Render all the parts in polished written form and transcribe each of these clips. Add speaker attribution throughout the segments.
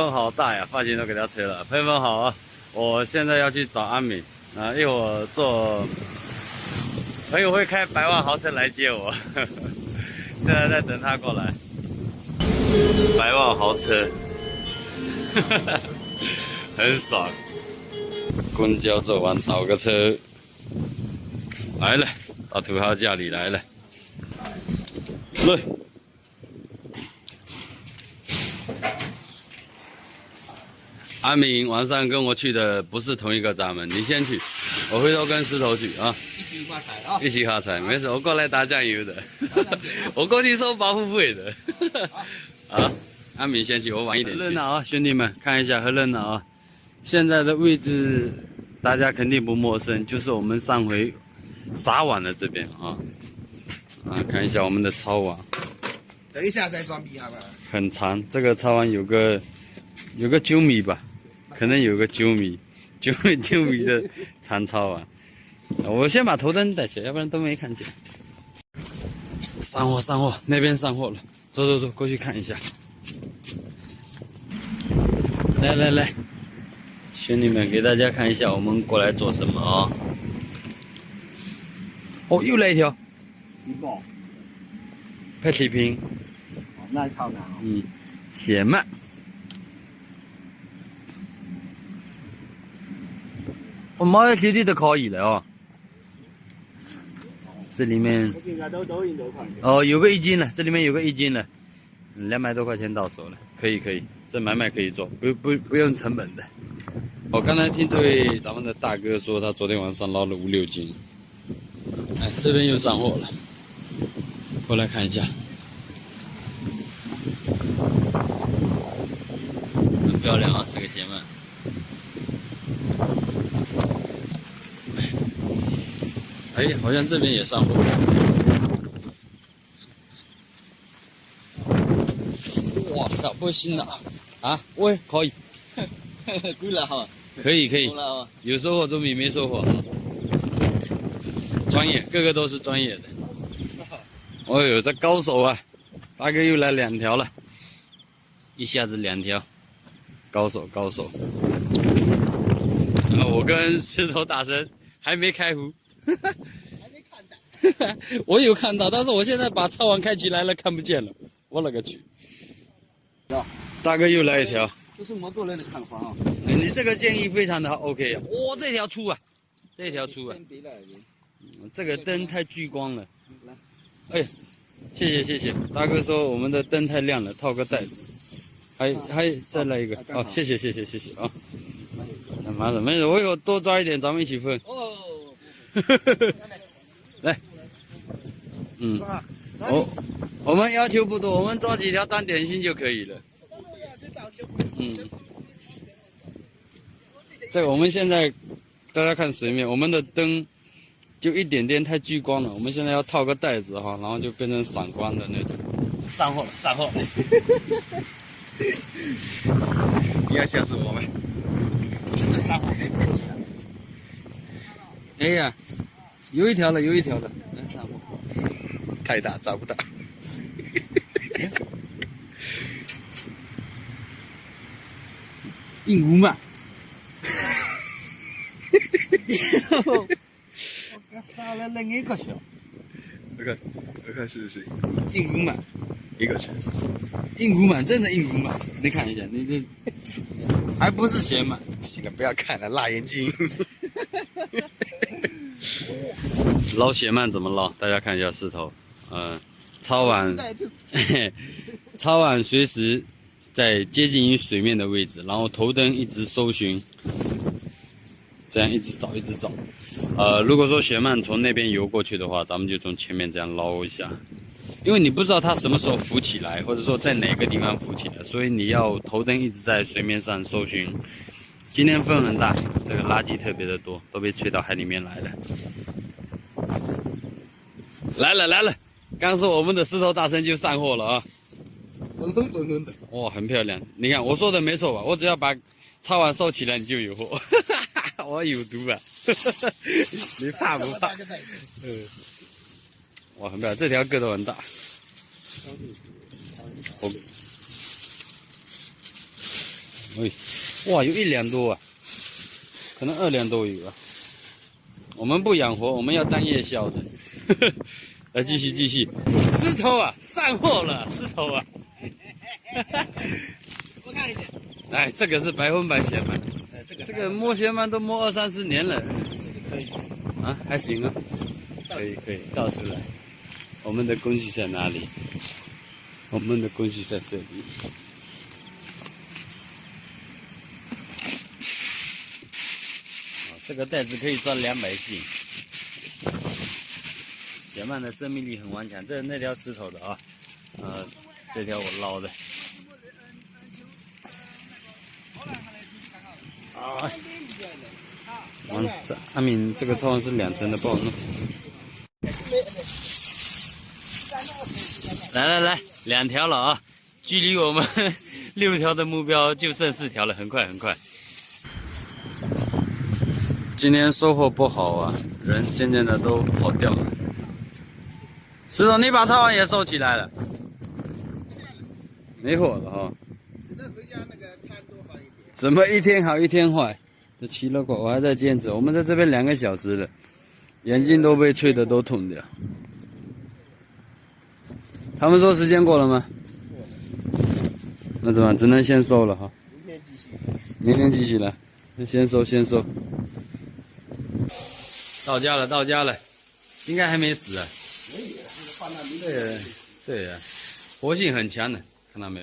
Speaker 1: 风好大呀，发型都给他吹了。朋友们好啊，我现在要去找阿敏啊，一会儿坐朋友会开100万豪车来接我，现在在等他过来。100万豪车，很爽。公交坐完倒个车，来了，到土豪家里来了。来。阿敏晚上跟我去的不是同一个闸门，你先去，我回头跟石头去啊。
Speaker 2: 一起发财啊！
Speaker 1: 一起发财，没事，我过来打酱油的，我过去收保护费的。好，阿敏先去，我晚一点去。热闹啊，兄弟们，看一下，很热闹啊！现在的位置大家肯定不陌生，就是我们上回撒网的这边啊。看一下我们的抄网。
Speaker 2: 等一下再装逼好不好？
Speaker 1: 很长，这个抄网有个9米吧。可能有个9米的长抄啊！我先把头灯带起来，要不然都没看见。上货，那边上货了，走，过去看一下。来，兄弟们，给大家看一下我们过来做什么啊！哦，又来一条，拍视频。
Speaker 2: 那靠南哦。
Speaker 1: 血鳗。我毛要贴地都可以了哦。这里面哦，有个1斤了，这里面有个1斤了，200多块钱到手了，可以，这买卖可以做，不用成本的。我刚才听这位咱们的大哥说，他昨天晚上捞了5、6斤。哎，这边又上货了，过来看一下，很漂亮啊，这个鞋鳗。哎，好像这边也上货。哇塞，不行了啊！喂，可以，
Speaker 2: 贵了哈。
Speaker 1: 可以，有收获总比没收获。专业，个个都是专业的。哦呦，这高手啊！大哥又来2条了，一下子2条，高手。然后我跟石头大神还没开壶。我有看到，但是我现在把抄网开起来了，看不见了。我勒个去！大哥又来一条，
Speaker 2: 这是我个人的看法啊。
Speaker 1: 你这个建议非常的 OK 啊！这条粗啊，这个灯太聚光了。哎，谢谢，大哥说我们的灯太亮了，套个袋子。还再来一个哦，谢谢啊！没事，我有多抓一点，咱们一起分。
Speaker 2: 哦。
Speaker 1: 来。我们要求不多，我们抓几条当点心就可以了。这个我们现在大家看水面，我们的灯就一点点太聚光了，我们现在要套个袋子哈，然后就变成闪光的那种。上货了。
Speaker 2: 你要吓死我们！真的上货没便宜啊！
Speaker 1: 哎呀，有一条了，上货。
Speaker 2: 太大找不到。
Speaker 1: 硬无嘛。我杀了2个小。
Speaker 2: 我看是不是？
Speaker 1: 硬无嘛。
Speaker 2: 一个钱。
Speaker 1: 硬无嘛，真的硬无嘛。你看一下，你这还不是鞋嘛？
Speaker 2: 行了，不要看了，辣眼睛。
Speaker 1: 捞鞋鳗怎么捞？大家看一下势头。抄网随时在接近于水面的位置，然后头灯一直搜寻，这样一直找。如果说鞋鳗从那边游过去的话，咱们就从前面这样捞一下，因为你不知道它什么时候浮起来，或者说在哪个地方浮起来，所以你要头灯一直在水面上搜寻。今天风很大，这个垃圾特别的多，都被吹到海里面来了。来了！刚说我们的石头大神就上货了啊！
Speaker 2: 咚的。
Speaker 1: 哇，很漂亮！你看我说的没错吧？我只要把抄网收起来，你就有货。我有毒吧？你怕不怕？哇，很漂亮，这条个头很大。哎，哇，有1两多啊，可能2两都有啊。我们不养活，我们要当夜宵的。来，继续，石头啊，上货了，石头啊。
Speaker 2: 我看一下，
Speaker 1: 哎，这个是百分百咸鳗，这个摸咸鳗都摸20、30年了。
Speaker 2: 是的，可以。
Speaker 1: 啊，还行啊，可以，倒出来。我们的工具在哪里？我们的工具在这里。这个袋子可以装200斤。咸鳗的生命力很顽强，这是那条石头的啊，这条我捞的。啊，这阿敏这个超是2层的，不好弄。来，2条了啊，距离我们6条的目标就剩4条了，很快。今天收获不好啊，人渐渐的都跑掉了。石头，你把抄网也收起来了，没火了哈。
Speaker 2: 只能回家那个摊多放一点。
Speaker 1: 怎么一天好一天坏？这奇了怪，我还在坚持。我们在这边2个小时了，眼睛都被吹得都痛掉。他们说时间过了吗？那怎么办？只能先收了哈。明天继续来。先收。到家了，应该还没死啊。对啊，活性很强的，看到没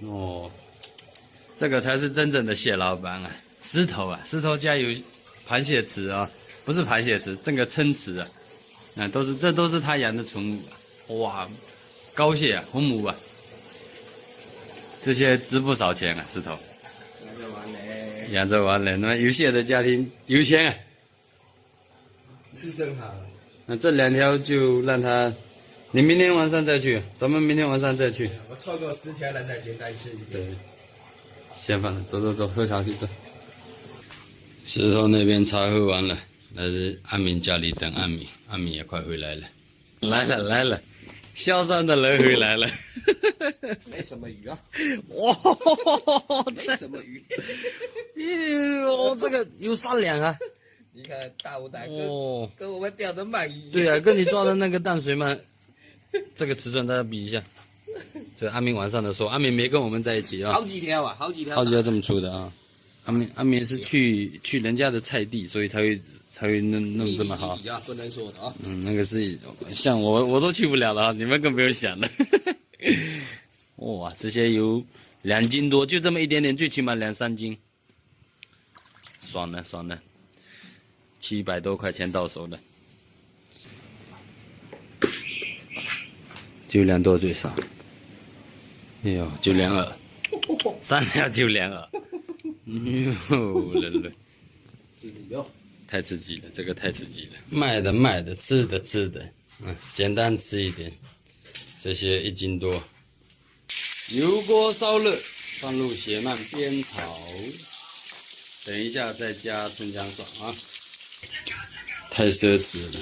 Speaker 1: 有？这个才是真正的蟹老板啊！石头家有螃蟹池啊，不是螃蟹池，这个蛏池啊，这都是他养的宠物啊。哇，膏蟹啊，红母啊，这些值不少钱啊，石头。养着玩嘞，那有蟹的家庭有钱啊。
Speaker 2: 吃生蚝。
Speaker 1: 那这2条就让他，你明天晚上再去，咱们明天晚上再去。
Speaker 2: 我凑够10条了再简单吃一点。
Speaker 1: 对，先放了，走，喝茶去走。石头那边茶喝完了，来阿敏家里等阿敏也快回来了。来了，萧山的人回来了。
Speaker 2: 没什么鱼啊。
Speaker 1: 哇，
Speaker 2: 没什么鱼。
Speaker 1: 哟，这个有3两啊。
Speaker 2: 你看大不大？
Speaker 1: 哦，
Speaker 2: 跟我们钓的鳗鱼。
Speaker 1: 对啊，跟你抓的那个淡水鳗，这个尺寸大家比一下。这阿明晚上的时候，阿明没跟我们在一起啊。
Speaker 2: 好几条
Speaker 1: 这么粗的啊。阿明是去人家的菜地，所以才会弄这么好。
Speaker 2: 不能说的啊。
Speaker 1: 那个是像我都去不了了啊，你们更不用想了。哇，这些有2斤多，就这么一点点，最起码2、3斤。爽了，700多块钱到手了。就2多最少。哎呦，就2饵，3条就2饵。人类，太刺激了，这个太刺激了。卖的，吃的，简单吃一点。这些1斤多。油锅烧热，放入蟹鳗煸炒。等一下再加葱姜蒜啊！太奢侈了，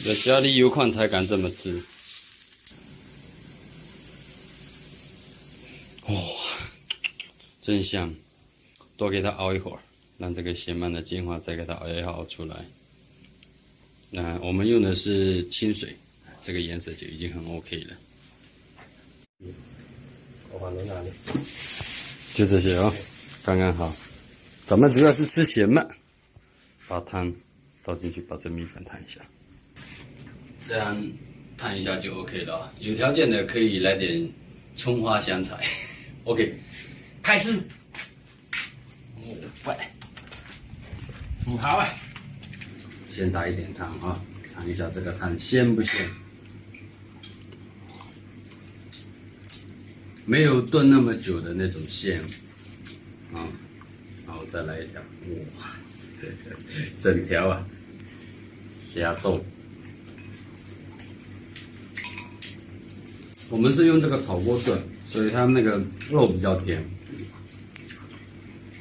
Speaker 1: 这家里有矿才敢这么吃。哇，真香！多给它熬一会儿，让这个蟹鳗的精华再给它熬出来。那我们用的是清水，这个颜色就已经很 OK 了。
Speaker 2: 我放到哪里？
Speaker 1: 就这些哦，刚刚好。咱们主要是吃咸鳗，把汤倒进去，把这米粉烫一下，这样烫一下就 OK 了。有条件的可以来点葱花香菜。OK， 开吃。快，土豪啊！先打一点汤啊，尝一下这个汤鲜不鲜？没有炖那么久的那种鲜啊。然后再来一条，哇，整条啊，虾粥。我们是用这个炒锅炖，所以它那个肉比较甜。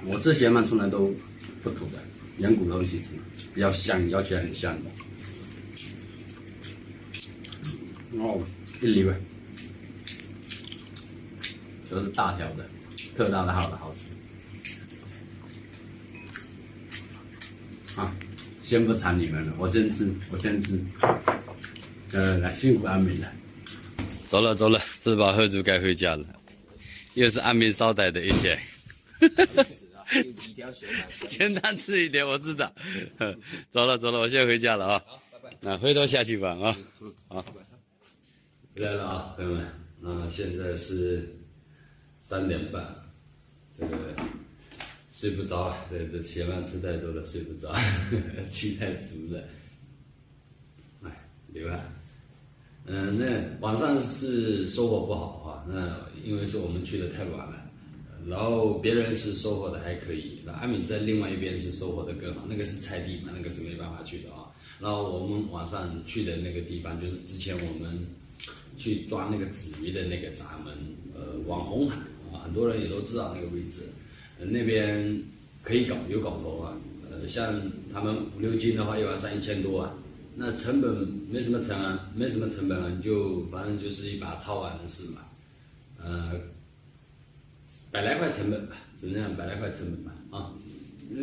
Speaker 1: 我吃咸鳗从来都不吐的，连骨头一起吃，比较香，咬起来很香的。哦，一粒味。都是大条的，特大的好吃。啊，先不馋你们了，我先吃。来，辛苦安明了。走了，吃饱喝足该回家了。又是安明招待的一天。
Speaker 2: 有几条水嘛？
Speaker 1: 简单吃一点，我知道。走了，我先回家了啊。
Speaker 2: 好，拜拜。
Speaker 1: 那回头下去吧啊。好，回来了啊，朋友们。现在是3点半，这个睡不着，这血饭吃太多了，睡不着，气太足了。哎，流汗。那晚上是收获不好哈，那因为是我们去的太晚了。然后别人是收获的还可以，那阿敏在另外一边是收获的更好，那个是菜地嘛，那个是没办法去的啊。然后我们晚上去的那个地方，就是之前我们去抓那个紫鱼的那个闸门，网红海啊，很多人也都知道那个位置，那边可以有搞头啊。像他们5、6斤的话，一晚上1000多啊，那成本没什么成本啊，你就反正就是一把超碗的事嘛，100来块成本吧，只能讲100来块成本吧啊。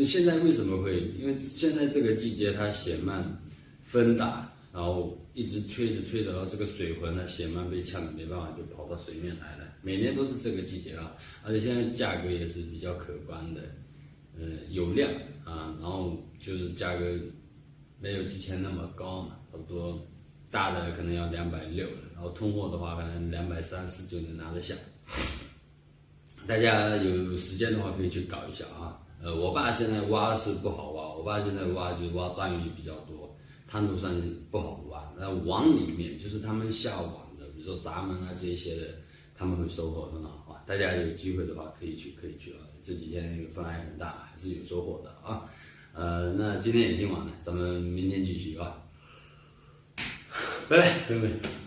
Speaker 1: 现在为什么会？因为现在这个季节它血鳗风大，然后一直吹着，然后这个水魂呢，血鳗被呛了，没办法就跑到水面来了。每年都是这个季节啊，而且现在价格也是比较可观的，有量啊，然后就是价格没有之前那么高嘛，差不多大的可能要260了，然后通货的话可能230、4就能拿得下。大家有时间的话可以去搞一下啊。我爸现在挖是不好挖，我爸现在挖就是挖章鱼比较多，滩涂上不好挖。那网里面就是他们下网的，比如说闸门啊这一些的，他们会收获很好啊。大家有机会的话可以去啊。这几天风还很大，还是有收获的啊。那今天也听完了，咱们明天继续啊。拜拜，朋友们。